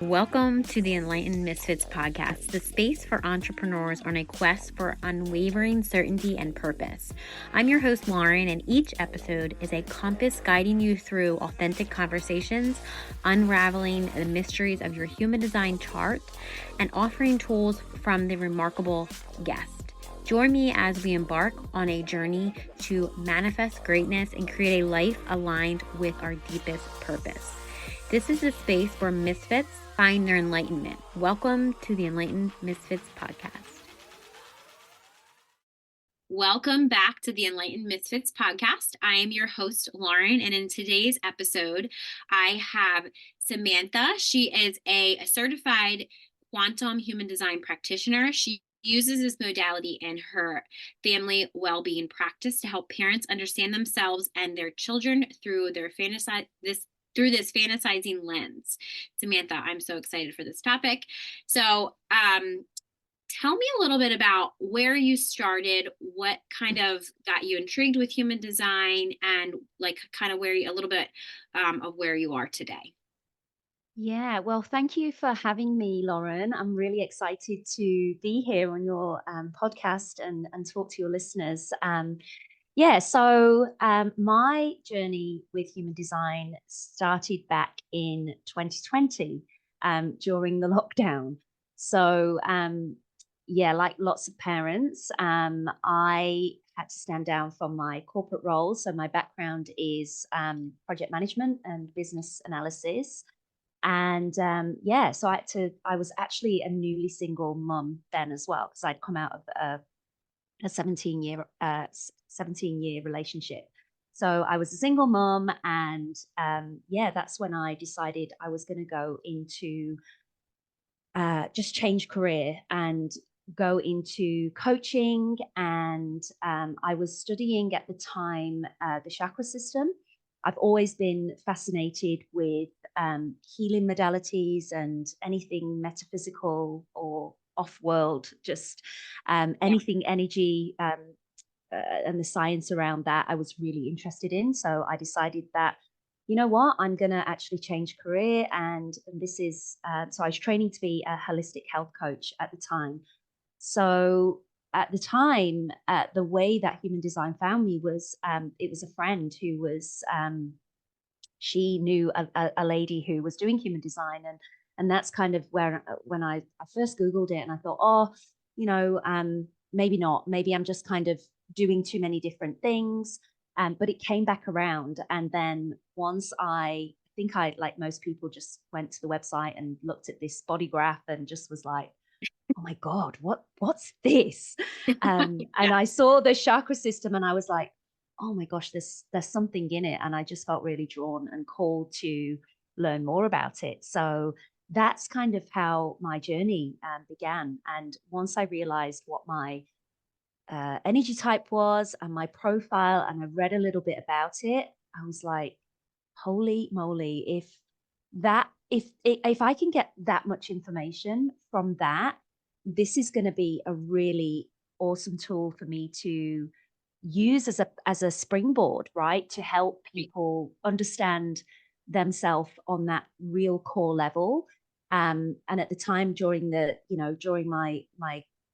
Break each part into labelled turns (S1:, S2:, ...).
S1: Welcome to the Enlightened Misfits podcast, the space for entrepreneurs on a quest for unwavering certainty and purpose. I'm your host, Lauren, and each episode is a compass guiding you through authentic conversations, unraveling the mysteries of your human design chart, and offering tools from the remarkable guest. Join me as we embark on a journey to manifest greatness and create a life aligned with our deepest purpose. This is the space where misfits find their enlightenment. Welcome to the Enlightened Misfits podcast. Welcome back to the Enlightened Misfits podcast. I am your host, Lauren, and in today's episode, I have Samantha. She is a certified quantum human design practitioner. She uses this modality in her family well-being practice to help parents understand themselves and their children through this fantasizing lens. Samantha, I'm so excited for this topic. So tell me a little bit about where you started, what kind of got you intrigued with human design, and like kind of a little bit of where you are today.
S2: Yeah, well, thank you for having me, Lauren. I'm really excited to be here on your podcast and talk to your listeners. My journey with human design started back in 2020 during the lockdown. Like lots of parents, I had to stand down from my corporate role. So my background is project management and business analysis. I was actually a newly single mum then as well, because I'd come out of a 17-year relationship. So I was a single mom, and that's when I decided I was going to go into just change career and go into coaching. And I was studying at the time the chakra system. I've always been fascinated with healing modalities and anything metaphysical or off-world, just anything energy and the science around that I was really interested in. So I decided that, you know what, I'm going to actually change career. And this is, so I was training to be a holistic health coach at the time. So at the time, the way that human design found me was it was a friend who was, she knew a lady who was doing human design. And that's kind of where, when I first Googled it, and I thought, maybe not, maybe I'm just kind of doing too many different things. But it came back around. And then once I think I, like most people, just went to the website and looked at this body graph and just was like, oh my God, what's this? And I saw the chakra system and I was like, oh my gosh, there's something in it. And I just felt really drawn and called to learn more about it. So that's kind of how my journey began. And once I realized what my energy type was and my profile, and I read a little bit about it, I was like, holy moly, if I can get that much information from that, this is going to be a really awesome tool for me to use as a springboard, right, to help people understand themselves on that real core level. And at the time, during my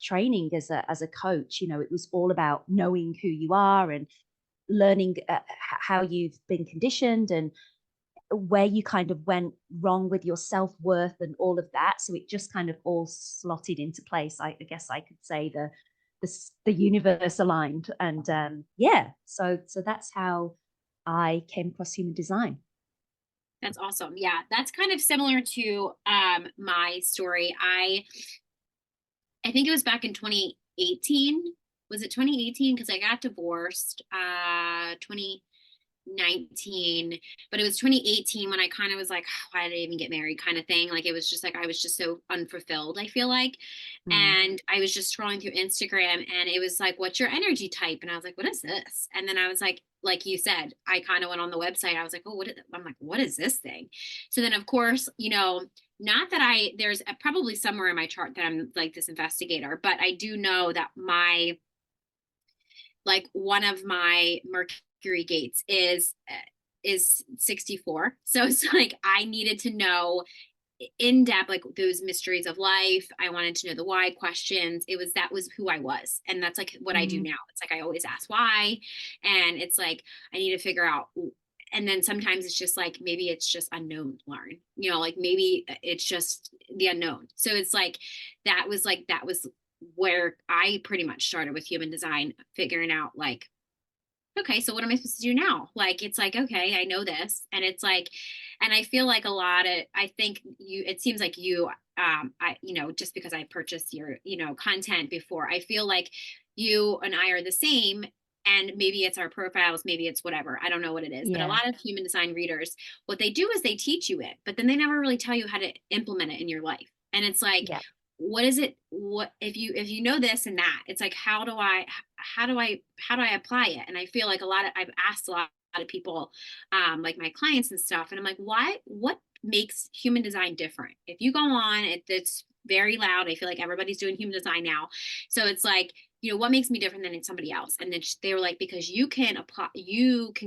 S2: training as a coach, it was all about knowing who you are and learning how you've been conditioned and where you kind of went wrong with your self-worth and all of that. So it just kind of all slotted into place. I guess I could say the universe aligned. And so that's how I came across human design.
S1: That's awesome. Yeah, that's kind of similar to my story. I think it was back in 2018. Was it 2018? Because I got divorced 2019, but it was 2018 when I kind of was like, why did I even get married kind of thing. Like it was just like I was just so unfulfilled, I feel like. And I was just scrolling through Instagram and it was like, what's your energy type? And I was like, what is this? And then I was like you said, I kind of went on the website. I was like, oh, I'm like, what is this thing? So then of course, not that there's probably somewhere in my chart that I'm like this investigator, but I do know that one of my Mercury gates is 64. So it's like I needed to know in depth, like those mysteries of life. I wanted to know the why questions. That was who I was. And that's like what I do
S2: Mm,
S1: now. It's like I always ask why. And it's like I need to figure out. And then sometimes it's just like maybe it's just unknown, Lauren. Like maybe it's just the unknown. So it's like that was where I pretty much started with human design, figuring out like, okay, so what am I supposed to do now? Like, it's like, okay, I know this. And it's like, and I feel like I think it seems like just because I purchased your, content before, I feel like you and I are the same. And maybe it's our profiles, maybe it's whatever. I don't know what it is. But a
S2: yeah,
S1: lot of human design readers, what they do is they teach you it, but then they never really tell you how to implement it in your life. And it's like,
S2: yeah.
S1: what is it? What if you know this and that? It's like, how do I apply it? And I feel like I've asked a lot of people, like my clients and stuff, and I'm like, what makes human design different? If you go on, it's very loud. I feel like everybody's doing human design now, so it's like, what makes me different than somebody else? And then they were like, because you can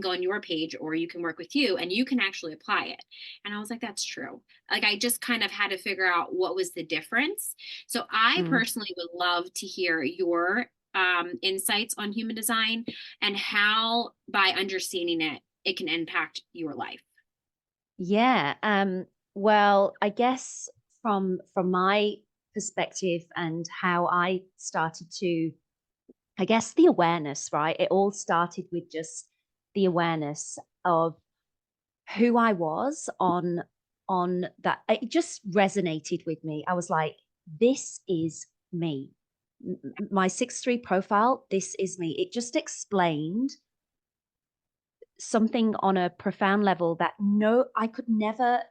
S1: go on your page, or you can work with you, and you can actually apply it. And I was like, that's true. Like I just kind of had to figure out what was the difference. So I
S2: Mm.
S1: personally would love to hear your insights on human design and how, by understanding it, it can impact your life.
S2: Yeah. Well, I guess from my perspective and how I started to, I guess the awareness, right? It all started with just the awareness of who I was on that. It just resonated with me. I was like, this is me. My 6'3" profile, this is me. It just explained something on a profound level that no, I could never,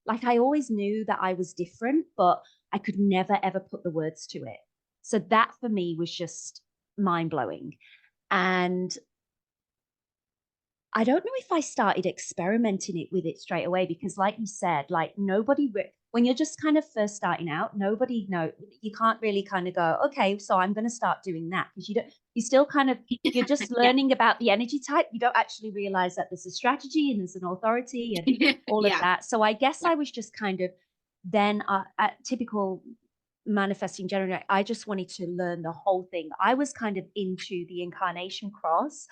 S2: like, I always knew that I was different, but I could never ever put the words to it. So that for me was just mind blowing. And I don't know if I started experimenting with it straight away because, like you said, like when you're just kind of first starting out, nobody know you can't really kind of go, okay, so I'm going to start doing that because you still kind of you're just
S1: Yeah.
S2: learning about the energy type. You don't actually realize that there's a strategy and there's an authority and all of
S1: Yeah.
S2: that. So I guess
S1: Yeah.
S2: I was just kind of then at typical manifesting generator. I just wanted to learn the whole thing. I was kind of into the incarnation cross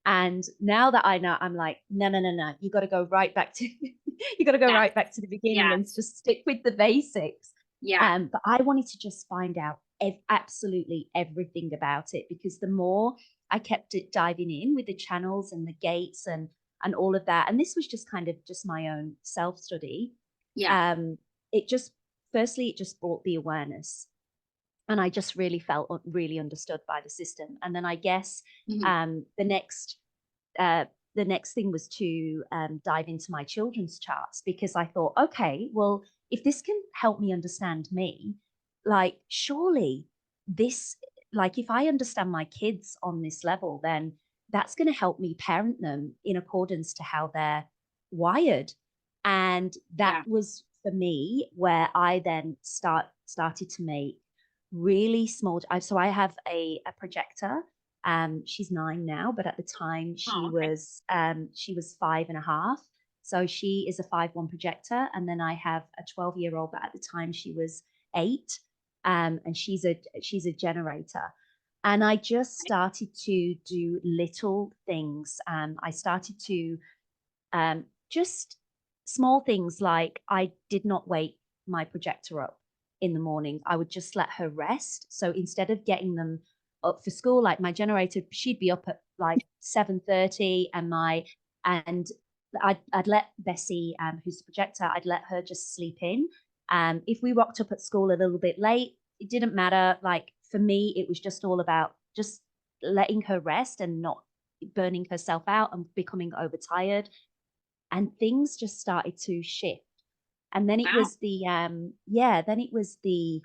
S2: and now that I know, I'm like, no, no, no, no. You got to go right back to you got to go
S1: Yes.
S2: right back to the beginning and
S1: Yes.
S2: just stick with the basics.
S1: Yeah.
S2: But I wanted to just find out absolutely everything about it because the more I kept it diving in with the channels and the gates and all of that, and this was just kind of just my own self study.
S1: Yeah.
S2: Um, it just firstly it just brought the awareness and I just really felt really understood by the system. And then I guess
S1: Hmm.
S2: um, the next uh, the next thing was to dive into my children's charts because I thought, okay, well, if this can help me understand me, like surely this, like if I understand my kids on this level, then that's going to help me parent them in accordance to how they're wired. And that
S1: Yeah.
S2: was for me where I then started to make really small. So I have a projector. She's 9 now, but at the time
S1: Oh, okay.
S2: she was 5.5. So she is a 5-1 projector, and then I have a 12-year-old, but at the time she was 8, and she's a generator. And I just started to do little things. I started to just small things like I did not wake my projector up in the morning. I would just let her rest. So instead of getting them up for school, like my generator, she'd be up at like 7:30, and I'd let Bessie, who's the projector, I'd let her just sleep in. If we rocked up at school a little bit late, it didn't matter. Like for me, it was just all about just letting her rest and not burning herself out and becoming overtired, and things just started to shift. And then it
S1: Wow.
S2: was then it was the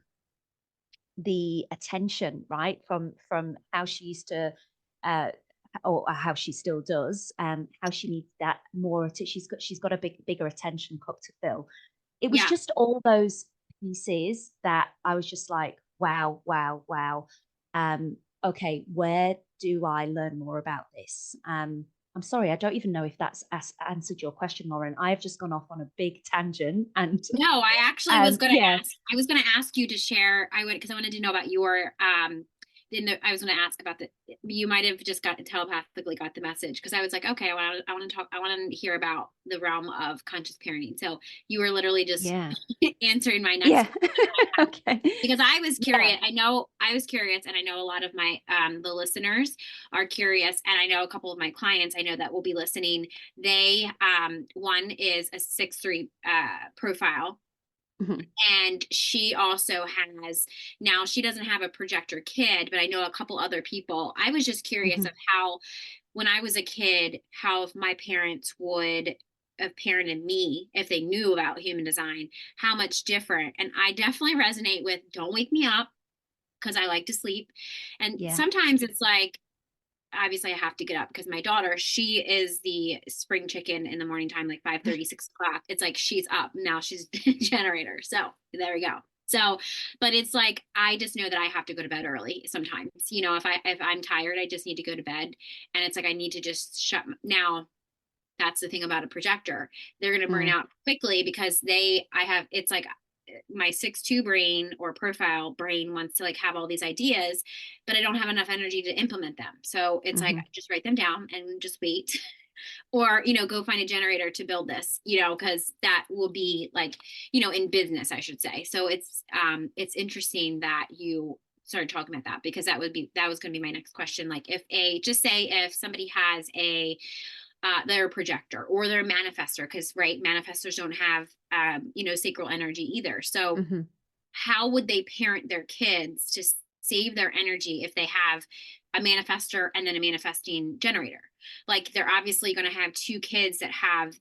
S2: attention, right, from how she used to uh or how she still does, how she needs that more she's got a bigger attention cup to fill. It was
S1: Yeah.
S2: just all those pieces that I was just like, wow, wow, wow. Okay, where do I learn more about this? I'm sorry, I don't even know if that's answered your question, Lauren. I've just gone off on a big tangent, and
S1: No, I actually was going to
S2: yeah,
S1: ask. I was going to ask you to share. I would because I wanted to know about your. I was going to ask about the. You might have just got telepathically got the message because I was like, okay, I want to talk. I want to hear about the realm of conscious parenting. So you were literally just
S2: yeah,
S1: answering my next
S2: yeah. Okay,
S1: because I was
S2: yeah.
S1: curious. I was curious, and I know a lot of my the listeners are curious, and I know a couple of my clients I know that will be listening. They one is a 6'3" profile,
S2: Mhm.
S1: and she also has now she doesn't have a projector kid, but I know a couple other people. I was just curious of
S2: Mhm.
S1: how when I was a kid, how if my parents would have parented me if they knew about human design, how much different. And I definitely resonate with don't wake me up because I like to sleep. And
S2: Yeah.
S1: sometimes it's like obviously I have to get up because my daughter, she is the spring chicken in the morning time, like 5:30, 6 o'clock. It's like she's up now, she's generator. So there we go. So, but it's like I just know that I have to go to bed early sometimes. If I'm tired, I just need to go to bed. And it's like I need to just shut now. That's the thing about a projector. They're going to burn
S2: Mm.
S1: out quickly because I have, it's like my 6'2" brain or profile brain wants to like have all these ideas, but I don't have enough energy to implement them. So it's like,
S2: Mhm.
S1: just write them down and just wait. Or, go find a generator to build this, because that will be like, in business, I should say. So it's interesting that you started talking about that because that was going to be my next question. Like just say if somebody has their projector or their manifester, because right, manifestors don't have sacral energy either. So
S2: Mhm.
S1: how would they parent their kids to save their energy if they have a manifester and then a manifesting generator? Like they're obviously going to have two kids that have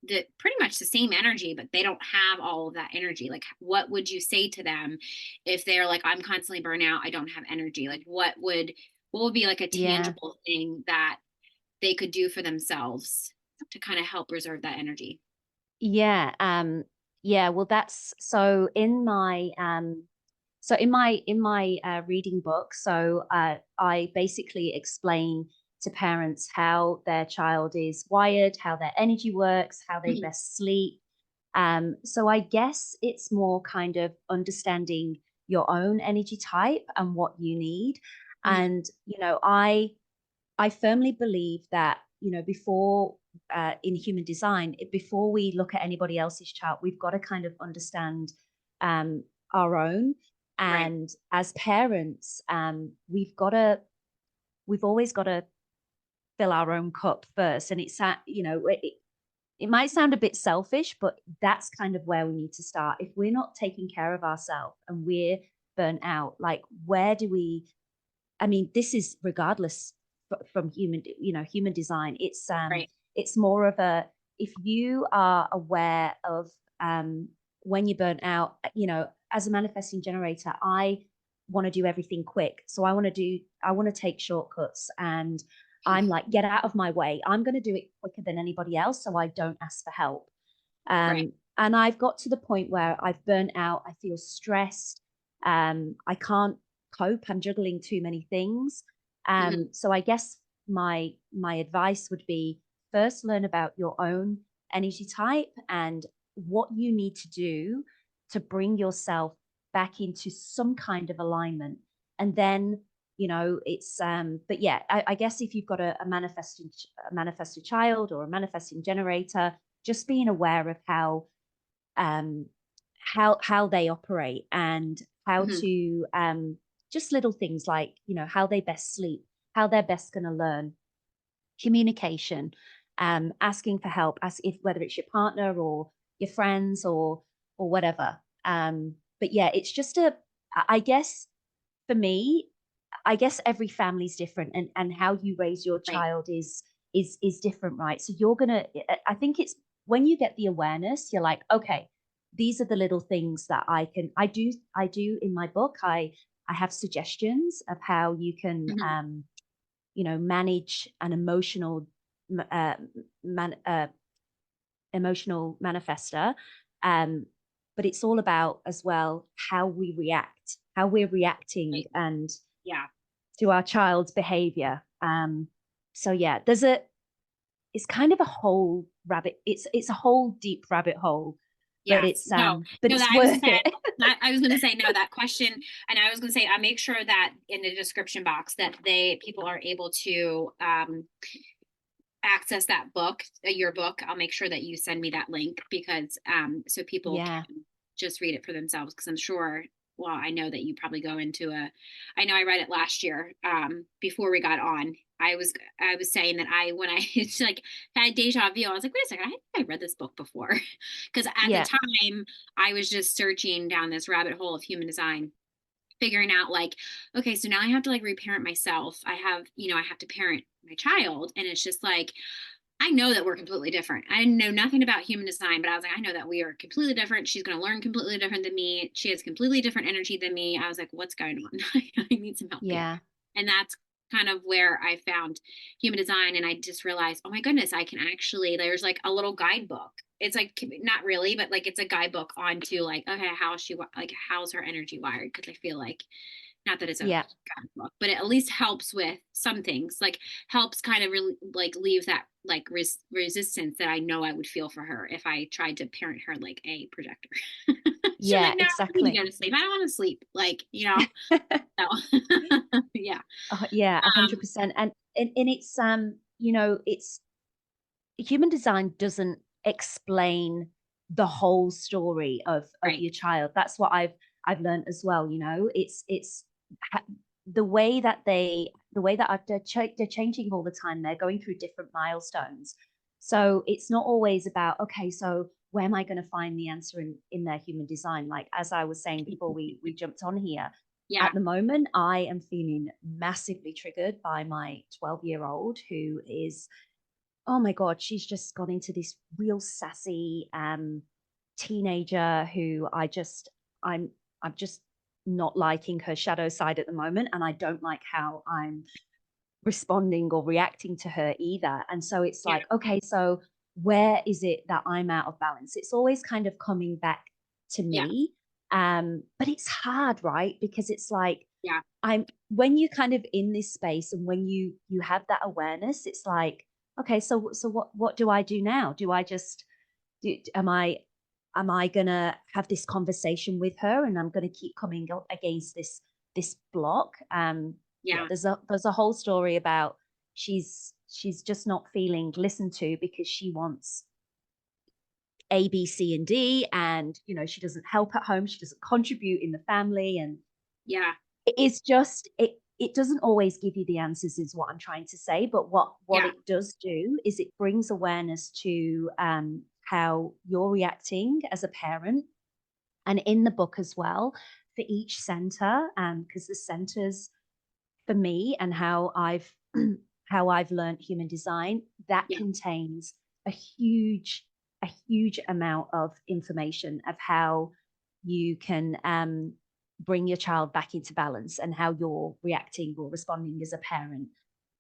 S1: the pretty much the same energy, but they don't have all of that energy. Like what would you say to them if they're like, I'm constantly burnt out, I don't have energy? Like what would be like a
S2: Yeah.
S1: tangible thing that they could do for themselves to kind of help reserve that energy?
S2: Yeah. Yeah. Well, that's so in my reading book. So I basically explain to parents how their child is wired, how their energy works, how they
S1: Mhm.
S2: best sleep. So I guess it's more kind of understanding your own energy type and what you need.
S1: Mhm.
S2: And I firmly believe that, before in human design, before we look at anybody else's chart, we've got to kind of understand um, our own.
S1: Right.
S2: And as parents, we've always got to fill our own cup first. And it might sound a bit selfish, but that's kind of where we need to start. If we're not taking care of ourselves and we're burnt out, like where do we I mean, this is regardless from human design.
S1: Right.
S2: It's more of a if you are aware of when you're burnt out, as a manifesting generator, I want to do everything quick. So I want to take shortcuts and I'm like, get out of my way. I'm going to do it quicker than anybody else. So I don't ask for help.
S1: Right.
S2: And I've got to the point where I've burnt out. I feel stressed. I can't cope. I'm juggling too many things.
S1: Hmm.
S2: So I guess my advice would be first learn about your own energy type and what you need to do to bring yourself back into some kind of alignment. And then, it's but yeah, I guess if you've got a manifested child or a manifesting generator, just being aware of um how they operate and how
S1: Hmm.
S2: to just little things like how they best sleep, how they're best going to learn, communication, asking for help, ask if whether it's your partner or your friends or whatever. But yeah, it's just I guess for me, I guess every family's different, and how you raise your
S1: Right.
S2: child is different, right? So you're gonna. I think it's when you get the awareness, you're like, okay, these are the little things that I do in my book. I have suggestions of how you can
S1: Hmm.
S2: manage an uh, man, uh, emotional manifester. Um, but it's all about as well how we react, how we're reacting,
S1: Right.
S2: and
S1: Yeah.
S2: to our child's behavior. So yeah, there's a it's kind of a whole rabbit. It's a whole deep rabbit hole, but
S1: Yes. No, no,
S2: it's
S1: that I was gonna
S2: worth
S1: say,
S2: it.
S1: I was gonna say no, that question, and I was gonna say, I make sure that in the description box that people are able to access that book, your book. I'll make sure that you send me that link because so people
S2: Yeah,
S1: can just read it for themselves because I'm sure, well, I know that you probably go into I know I read it last year before we got on. I was saying that when I it's like had deja vu, I was like, wait a second, I think I read this book before. Because at the
S2: yeah,
S1: time I was just searching down this rabbit hole of human design, figuring out like, okay, so now I have to like reparent myself. I have to parent my child. And it's just like, I know that we're completely different. I know nothing about human design, but I was like, I know that we are completely different. She's going to learn completely different than me. She has completely different energy than me. I was like, what's going on? I need some help here.
S2: yeah,
S1: And that's kind of where I found human design. And I just realized, oh my goodness, I can actually, there's like a little guidebook. It's like, not really, but like it's a guidebook onto like, okay, how's her energy wired? Cause I feel like, not that it's a
S2: yeah,
S1: book, but it at least helps with some things, like helps kind of really like leave that like resistance that I know I would feel for her if I tried to parent her like a projector. She's
S2: yeah,
S1: like, no, I need to
S2: exactly.
S1: go to sleep. I don't want to sleep. Like, so yeah.
S2: Yeah,
S1: Um,
S2: 100%. And it's it's human design doesn't explain the whole story of
S1: right.
S2: your child. That's what I've learned as well. It's the way that they're changing all the time. They're going through different milestones, so it's not always about, okay, so where am I going to find the answer in their human design? Like, as I was saying before we jumped on here,
S1: Yeah.
S2: at the moment I am feeling massively triggered by my 12-year-old, who is, oh my god, she's just gone into this real sassy teenager who I'm just not liking her shadow side at the moment, and I don't like how I'm responding or reacting to her either. And so it's
S1: Yeah.
S2: like, okay, so where is it that I'm out of balance? It's always kind of coming back to
S1: Yeah.
S2: me. But it's hard, right? Because it's like,
S1: Yeah.
S2: I'm when you're kind of in this space and when you have that awareness, it's like, okay, so what do I do now? Do I just am I gonna have this conversation with her and I'm gonna keep coming against this block? Yeah,
S1: Yeah.
S2: there's a whole story about she's just not feeling listened to because she wants A, B, C, and D, and she doesn't help at home, she doesn't contribute in the family, and
S1: Yeah.
S2: it's just it doesn't always give you the answers, is what I'm trying to say. But what
S1: Yeah.
S2: it does do is it brings awareness to how you're reacting as a parent. And in the book as well, for each center, because the centers for me and how I've how I've learned human design, that
S1: Yeah.
S2: contains a huge amount of information of how you can bring your child back into balance and how you're reacting or responding as a parent.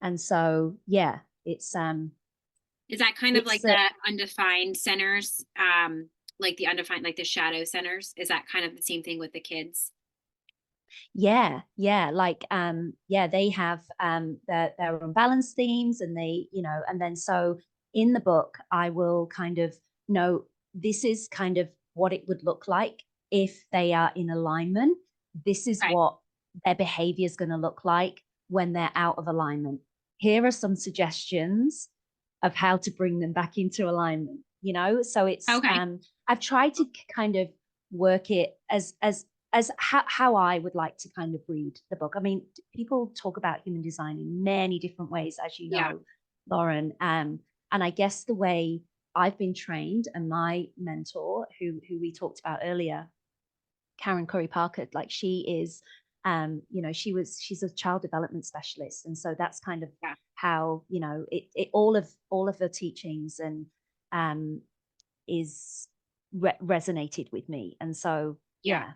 S2: And so, yeah,
S1: Is that kind of
S2: it's
S1: like the undefined centers? Like the undefined, like the shadow centers? Is that kind of the same thing with the kids?
S2: yeah, like yeah, they have their unbalanced themes, and they, and then so in the book I will kind of know, this is kind of what it would look like if they are in alignment. This is
S1: Okay.
S2: what their behavior is going to look like when they're out of alignment. Here are some suggestions of how to bring them back into alignment. So it's
S1: Okay.
S2: I've tried to kind of work it as how I would like to kind of read the book. I mean, people talk about human design in many different ways, as you
S1: Yeah.
S2: know, Lauren. And I guess the way I've been trained, and my mentor, who we talked about earlier, Karen Curry Parker, like she is, she's a child development specialist, and so that's kind of
S1: Yeah.
S2: how it all of the teachings and um, is resonated with me, and so
S1: Yeah.
S2: yeah.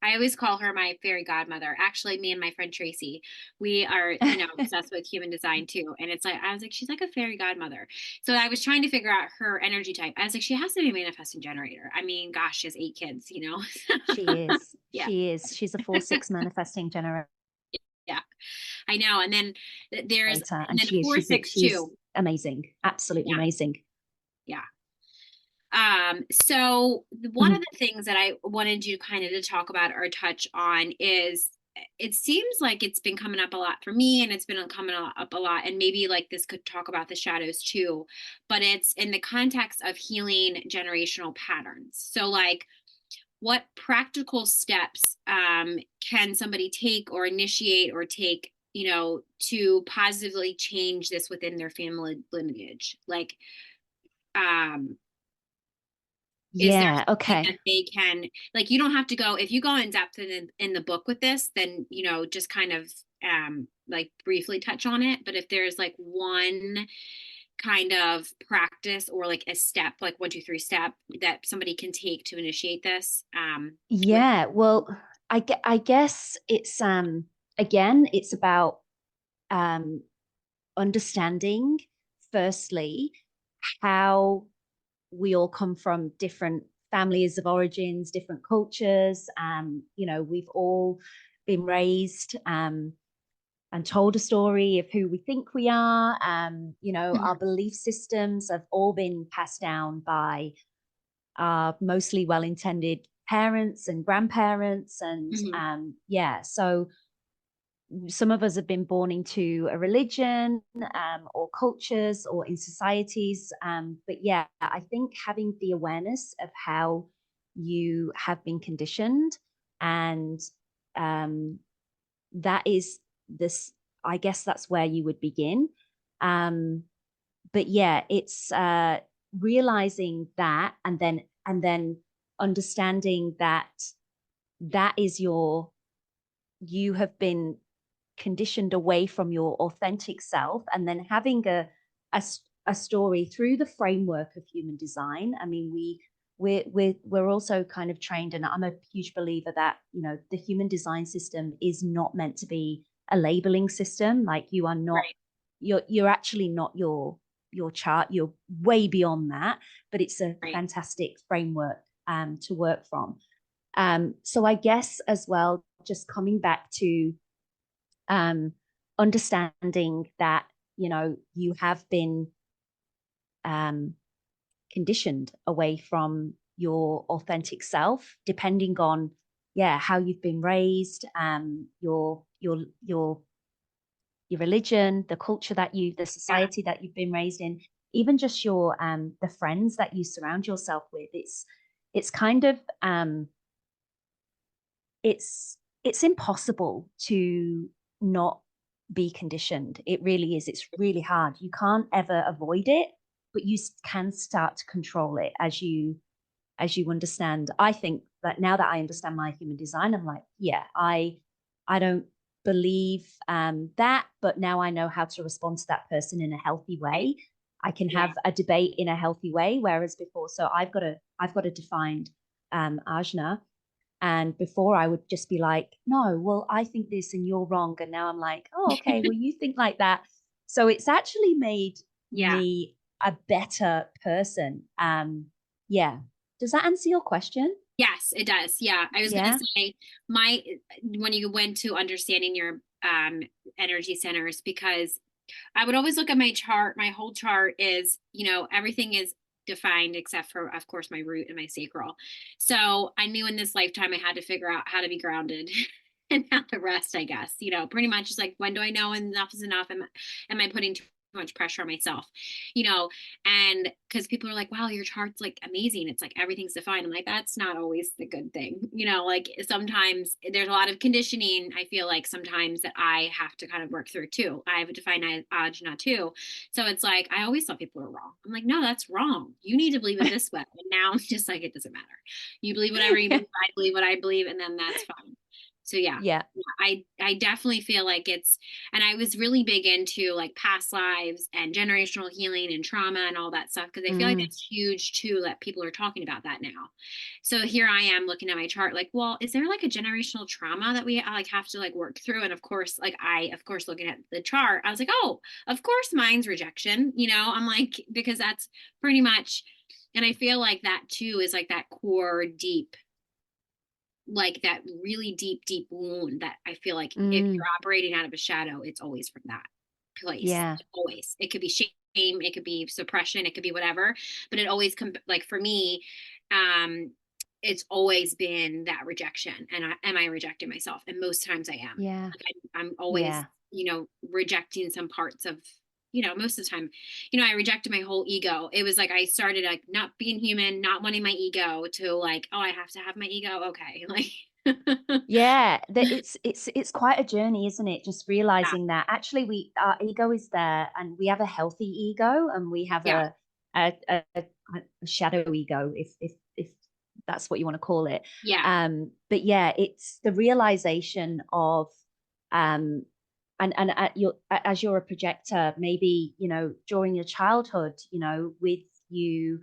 S1: I always call her my fairy godmother. Actually, me and my friend Tracy, we are, obsessed with human design too. And it's like, I was like, she's like a fairy godmother. So I was trying to figure out her energy type. I was like, she has to be a manifesting generator. I mean, gosh, she has 8 kids.
S2: She is.
S1: Yeah.
S2: She is. She's a 4-6 manifesting generator,
S1: Yeah. I know. And then there's, and
S2: and
S1: then
S2: she is.
S1: four, six,
S2: She's
S1: two.
S2: amazing, absolutely
S1: Yeah.
S2: amazing.
S1: Yeah. So one of
S2: Mhm.
S1: the things that I wanted you kind of to talk about or touch on is it seems like it's been coming up a lot for me and it's been coming up a lot, and maybe like this could talk about the shadows too, but it's in the context of healing generational patterns. So like what practical steps can somebody take or initiate or take, to positively change this within their family lineage? Like, um, is there
S2: Yeah,
S1: something
S2: okay.
S1: that they can, like, you don't have to go, if you go in depth in the book with this, then, just kind of like briefly touch on it. But if there's like one kind of practice or like a step, like 1, 2, 3 step that somebody can take to initiate this, with.
S2: Yeah, well, I guess it's again, it's about um understanding firstly how we all come from different families of origins, different cultures. We've all been raised and told a story of who we think we are. Our
S1: Mhm,
S2: belief systems have all been passed down by our mostly well-intended parents and grandparents. And
S1: mhm,
S2: yeah, so some of us have been born into a religion or cultures or in societies. But yeah, I think having the awareness of how you have been conditioned, and um, that is this, I guess that's where you would begin. Um, but yeah, it's realizing that, and then understanding that that is you have been conditioned away from your authentic self, and then having a, a story through the framework of human design. I mean, we're also kind of trained, and I'm a huge believer that the human design system is not meant to be a labeling system. Like, you are not,
S1: right,
S2: you're actually not your chart. You're way beyond that, but it's a
S1: right.
S2: fantastic framework to work from. So I guess as well, just coming back to um, understanding that you have been um, conditioned away from your authentic self, depending on how you've been raised, your religion, the culture the
S1: Yeah.
S2: society that you've been raised in, even just your the friends that you surround yourself with. It's kind of it's impossible to not be conditioned. It really is. It's really hard. You can't ever avoid it, but you can start to control it as you understand. I think that now that I understand my human design, I'm like, yeah, I don't believe that, but now I know how to respond to that person in a healthy
S1: Right.
S2: way. I can
S1: Yeah.
S2: have a debate in a healthy way, whereas before, so I've got a defined ajna, and before I would just be like, no, well, I think this and you're wrong. And now I'm like, oh, okay, well, you think like that. So it's actually made
S1: Yeah.
S2: me a better person. Yeah. Does that answer your question?
S1: Yes, it does. Yeah. I was gonna
S2: Yeah.
S1: say my when you went to understanding your energy centers, because I would always look at my chart. My whole chart is, everything is defined except for, of course, my root and my sacral. So I knew in this lifetime I had to figure out how to be grounded and how to rest, I guess. Pretty much just like, when do I know enough is enough? Am I putting too much pressure on myself? You know, and because people are like, wow, your chart's like amazing. It's like everything's defined. I'm like, that's not always the good thing. Like sometimes there's a lot of conditioning. I feel like sometimes that I have to kind of work through too. I have a defined ajna too. So it's like, I always thought people were wrong. I'm like, no, that's wrong. You need to believe it this way. And now I'm just like, it doesn't matter. You believe whatever you believe. I believe what I believe. And then that's fine. So yeah,
S2: Yeah.
S1: I definitely feel like it's, and I was really big into like past lives and generational healing and trauma and all that stuff, because I feel like
S2: Mm.
S1: it's huge too that people are talking about that now. So here I am looking at my chart like, well, is there like a generational trauma that we like have to like work through? And of course, like of course looking at the chart, I was like, oh, of course mine's rejection. I'm like, because that's pretty much, and I feel like that too is like that core deep, like that really deep, deep wound that I feel like if
S2: Mm.
S1: you're operating out of a shadow, it's always from that place.
S2: Yeah.
S1: Always. It could be shame. it could be suppression, it could be whatever, but it always like for me, um it's always been that rejection, and am I rejecting myself? And most times I am.
S2: Yeah.
S1: Like I'm always,
S2: Yeah.
S1: rejecting some parts of, most of the time, I rejected my whole ego. It was like I started like not being human, not wanting my ego, to like, oh, I have to have my ego. Okay. Like
S2: Yeah, that it's quite a journey, isn't it? Just
S1: yeah,
S2: realizing that actually we our ego is there, and we have a healthy ego, and we have
S1: yeah,
S2: a shadow ego, if that's what you want to call it.
S1: yeah,
S2: But yeah, it's the realization of um and at your as you're a projector, maybe during your childhood, with you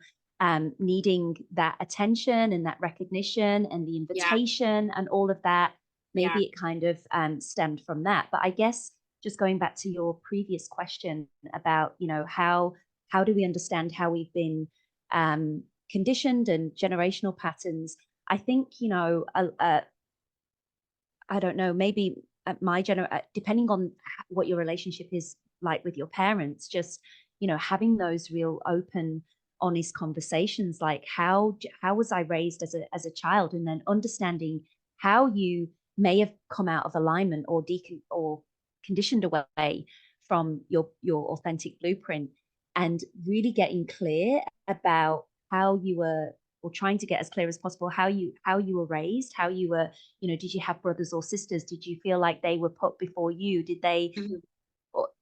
S2: needing that attention and that recognition and the
S1: yeah,
S2: invitation and all of that.
S1: yeah,
S2: Maybe it kind of stemmed from that. But I guess just going back to your previous question about, how do we understand how we've been conditioned and generational patterns? I think, I don't know, maybe depending on what your relationship is like with your parents, just, having those real open, honest conversations, like how was I raised as a child, and then understanding how you may have come out of alignment or conditioned away from your authentic blueprint, and really getting clear about how you were, or trying to get as clear as possible how you were raised, how you were, did you have brothers or sisters? Did you feel like they were put before you? Did they?
S1: mhm,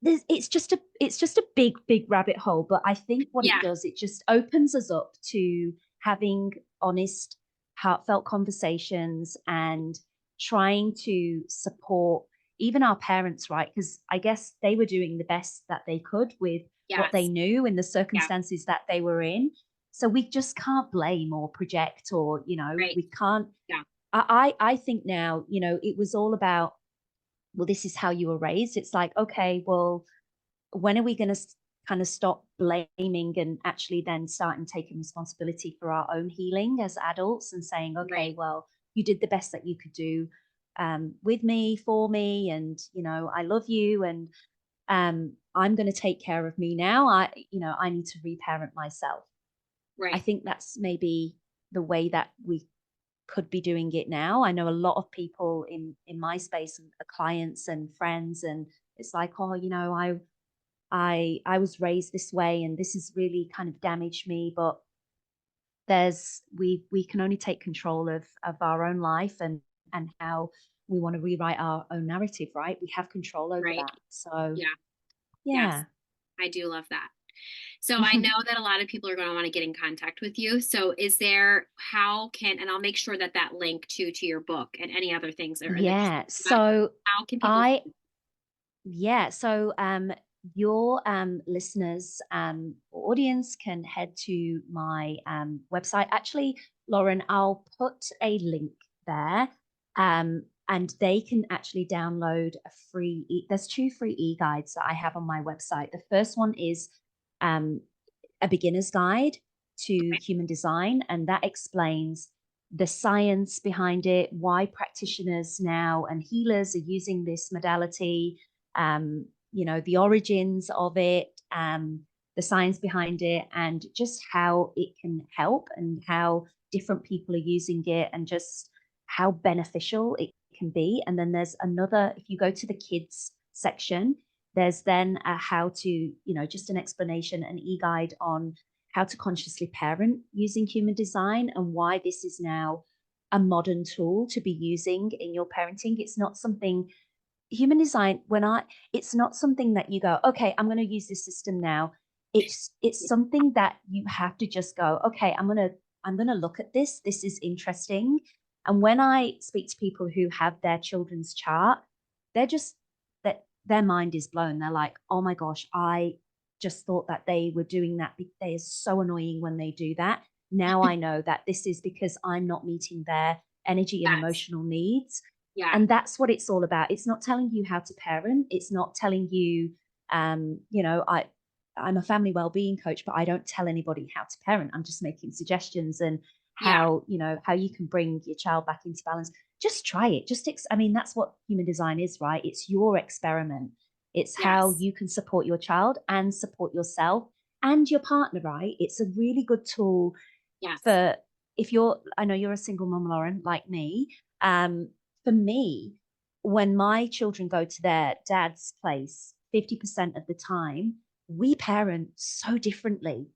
S2: It's just a big rabbit hole. But I think what it
S1: yeah,
S2: does, it just opens us up to having honest, heartfelt conversations, and trying to support even our parents, right? Because I guess they were doing the best that they could with what they
S1: yes,
S2: knew in the
S1: yeah,
S2: circumstances that they were in. So we just can't blame or project, or
S1: right,
S2: we can't.
S1: yeah,
S2: I think now, it was all about, well, this is how you were raised. It's like, okay, well, when are we going to kind of stop blaming and actually then starting taking responsibility for our own healing as adults, and saying,
S1: right,
S2: okay, well, you did the best that you could do with me, for me, and I love you, and I'm going to take care of me now. I need to reparent myself. I
S1: right,
S2: think that's maybe the way that we could be doing it now. I know a lot of people in my space, and clients and friends, and it's like, oh, I was raised this way, and this has really kind of damaged me. But we can only take control of our own life, and how we want to rewrite our own narrative, right? We have control over
S1: right,
S2: that. So
S1: yeah, yes,
S2: yeah.
S1: I do love that. So I know that a lot of people are going to want to get in contact with you. So how can, and I'll make sure that that link to your book and any other things that are in the,
S2: Yeah.
S1: but
S2: So
S1: how can people,
S2: I Yeah, so your listeners, audience, can head to my website. Actually, Lauren, I'll put a link there, and they can actually download a there's two free e-guides that I have on my website. The first one is um, a beginner's guide to
S1: okay,
S2: human design, and that explains the science behind it, why practitioners now and healers are using this modality, the origins of it, the science behind it, and just how it can help, and how different people are using it, and just how beneficial it can be. And then there's another, if you go to the kids section, there's then a how to, just an explanation, an e-guide on how to consciously parent using human design, and why this is now a modern tool to be using in your parenting. It's not something, human design, it's not something that you go, okay, I'm going to use this system now. It's something that you have to just go, okay, I'm going to look at this. This is interesting. And when I speak to people who have their children's chart, they're just, that their mind is blown. They're like, oh my gosh, I just thought that they were doing that. They are so annoying when they do that. Now I know that this is because I'm not meeting their energy and
S1: yes,
S2: emotional needs.
S1: yeah,
S2: And that's what it's all about. It's not telling you how to parent. It's not telling you, I'm a family well-being coach, but I don't tell anybody how to parent. I'm just making suggestions, and
S1: yeah,
S2: how you can bring your child back into balance. Just try it. I mean, that's what human design is, right? It's your experiment. It's how
S1: Yes.
S2: you can support your child and support yourself and your partner, right? It's a really good tool
S1: Yes.
S2: for if you're, I know you're a single mom, Lauren, like me. Um, for me, when my children go to their dad's place, 50% of the time, we parent so differently.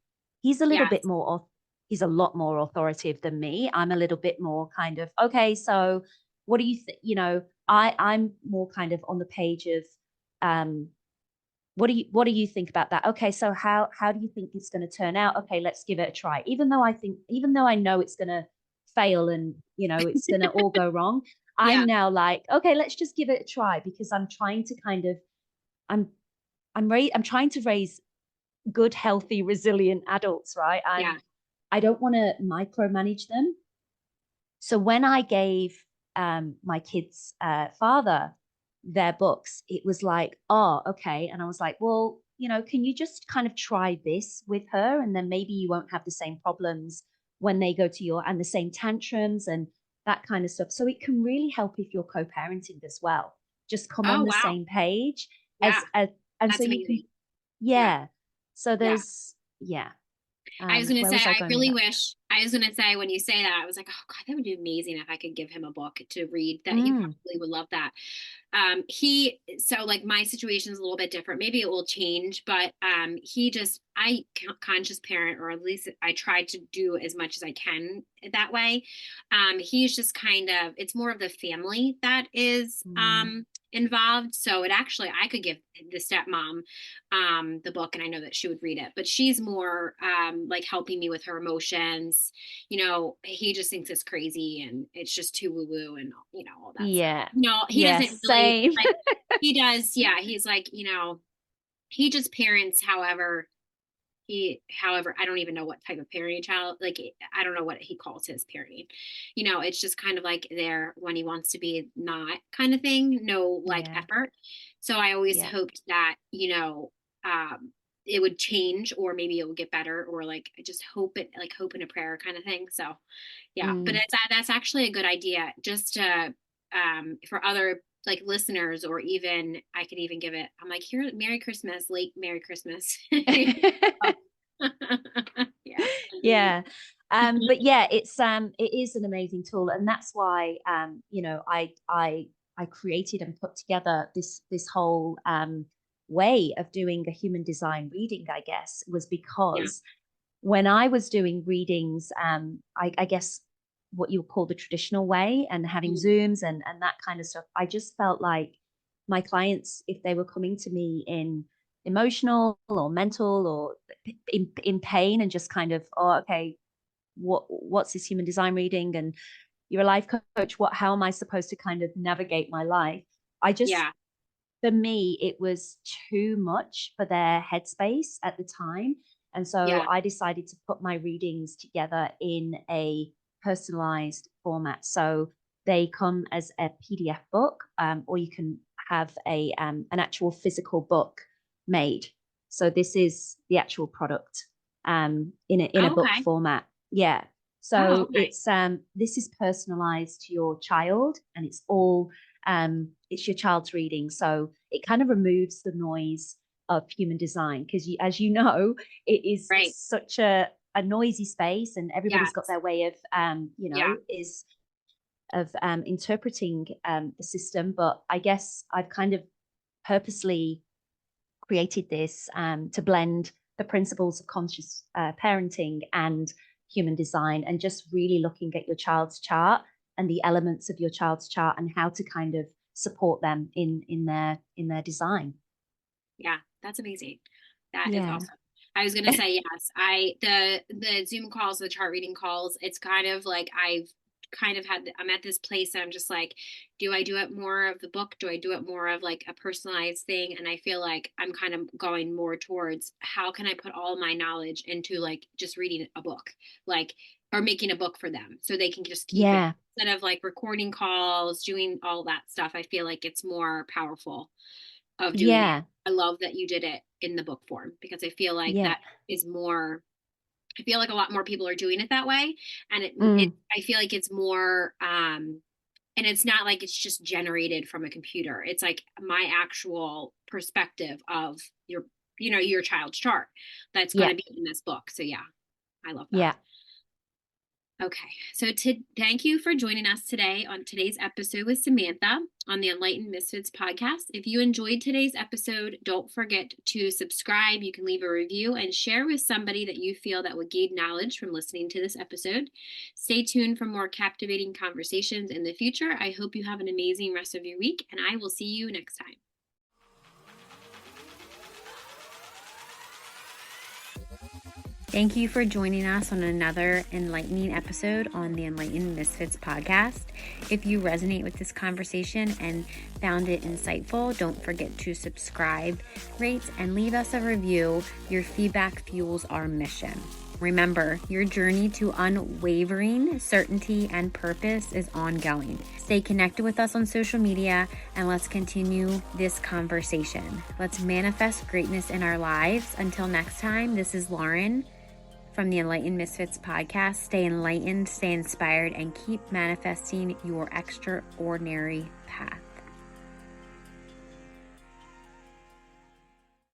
S2: He's a little bit
S1: Yes.
S2: more, he's a lot more authoritative than me. I'm a little bit more kind of, okay, so what do you think? I'm more kind of on the page of, um, what do you think about that? Okay, so how do you think it's going to turn out? Okay, let's give it a try. Even though I know it's going to fail and it's going to all go wrong, I'm
S1: Yeah.
S2: now like, okay, let's just give it a try because I'm trying to kind of I'm I'm trying to raise good, healthy, resilient adults, right?
S1: Yeah.
S2: I don't want to micromanage them. So when I gave my kids' father their books, it was like, oh, okay. And I was like, well, can you just kind of try this with her? And then maybe you won't have the same problems when they go to and the same tantrums and that kind of stuff. So it can really help if you're co-parenting as well. Just come
S1: Oh,
S2: on the
S1: wow.
S2: same page
S1: Yeah.
S2: and so
S1: That's
S2: you can,
S1: amazing. Yeah.
S2: yeah. So
S1: Yeah.
S2: there's, yeah.
S1: I was going to
S2: Where
S1: say,
S2: was I
S1: I
S2: going with
S1: really
S2: that?
S1: wish, I was going to say, when you say that, I was like, oh God, that would be amazing if I could give him a book to read that he
S2: Mm,
S1: probably would love that. So like my situation is a little bit different. Maybe it will change, but I conscious parent, or at least I try to do as much as I can that way. He's just kind of, it's more of the family that is
S2: mm,
S1: involved. So it actually, I could give the stepmom the book, and I know that she would read it, but she's more like helping me with her emotions. He just thinks it's crazy and it's just too woo woo and all that stuff.
S2: yeah.
S1: No, he
S2: Yeah,
S1: doesn't really
S2: same.
S1: like, he does, yeah, he's like, he just parents however, I don't even know what type of parenting child, like, I don't know what he calls his parenting. It's just kind of like there when he wants to be not kind of thing, no like
S2: Yeah,
S1: effort. So I always
S2: yeah.
S1: hoped that, it would change, or maybe it will get better, or like I just hope in a prayer kind of thing. So yeah, but
S2: Mm.
S1: that's actually a good idea, just to for other like listeners, or even I could even give it, I'm like, here, Merry Christmas, late Merry Christmas. Yeah.
S2: Yeah. But yeah, it is an amazing tool, and that's why I created and put together this whole way of doing a human design reading, I guess, was
S1: Yeah.
S2: because when I was doing readings, I guess what you would call the traditional way and having
S1: Mm.
S2: Zooms and that kind of stuff, I just felt like my clients, if they were coming to me in emotional or mental or in pain and just kind of, oh, okay, what's this human design reading? And you're a life coach. How am I supposed to kind of navigate my life? I just
S1: Yeah.
S2: For me, it was too much for their headspace at the time. And so
S1: Yeah.
S2: I decided to put my readings together in a personalized format. So they come as a PDF book, or you can have an actual physical book made. So this is the actual product in a
S1: Oh,
S2: book
S1: okay.
S2: format. Yeah.
S1: Oh,
S2: So
S1: okay.
S2: this is personalized to your child, and it's your child's reading, so it kind of removes the noise of human design because as you know, it is
S1: Right.
S2: such a noisy space, and everybody's got
S1: Yes.
S2: their way of
S1: Yeah.
S2: is of interpreting the system. But I guess I've kind of purposely created this to blend the principles of conscious parenting and human design, and just really looking at your child's chart and the elements of your child's chart and how to kind of support them in their design.
S1: Yeah, that's amazing. That is
S2: Yeah.
S1: awesome. I was gonna say yes. The Zoom calls, the chart reading calls, it's kind of like I'm at this place that I'm just like, do I do it more of the book? Do I do it more of like a personalized thing? And I feel like I'm kind of going more towards how can I put all my knowledge into like just reading a book, like, or making a book for them so they can just keep it
S2: Yeah.
S1: instead of like recording calls, doing all that stuff. I feel like it's more powerful of doing it.
S2: Yeah.
S1: I love that you did it in the book form because I feel like
S2: Yeah.
S1: that is more, I feel like a lot more people are doing it that way. And
S2: Mm.
S1: I feel like it's more And it's not like it's just generated from a computer. It's like my actual perspective of your child's chart that's going
S2: Yeah.
S1: to be in this book. So yeah, I love that.
S2: Yeah.
S1: Okay, so thank you for joining us today on today's episode with Samantha on the Enlightened Misfits podcast. If you enjoyed today's episode, don't forget to subscribe. You can leave a review and share with somebody that you feel that would gain knowledge from listening to this episode. Stay tuned for more captivating conversations in the future. I hope you have an amazing rest of your week, and I will see you next time. Thank you for joining us on another enlightening episode on the Enlightened Misfits podcast. If you resonate with this conversation and found it insightful, don't forget to subscribe, rate, and leave us a review. Your feedback fuels our mission. Remember, your journey to unwavering certainty and purpose is ongoing. Stay connected with us on social media and let's continue this conversation. Let's manifest greatness in our lives. Until next time, this is Lauren from the Enlightened Misfits podcast. Stay enlightened, stay inspired, and keep manifesting your extraordinary path.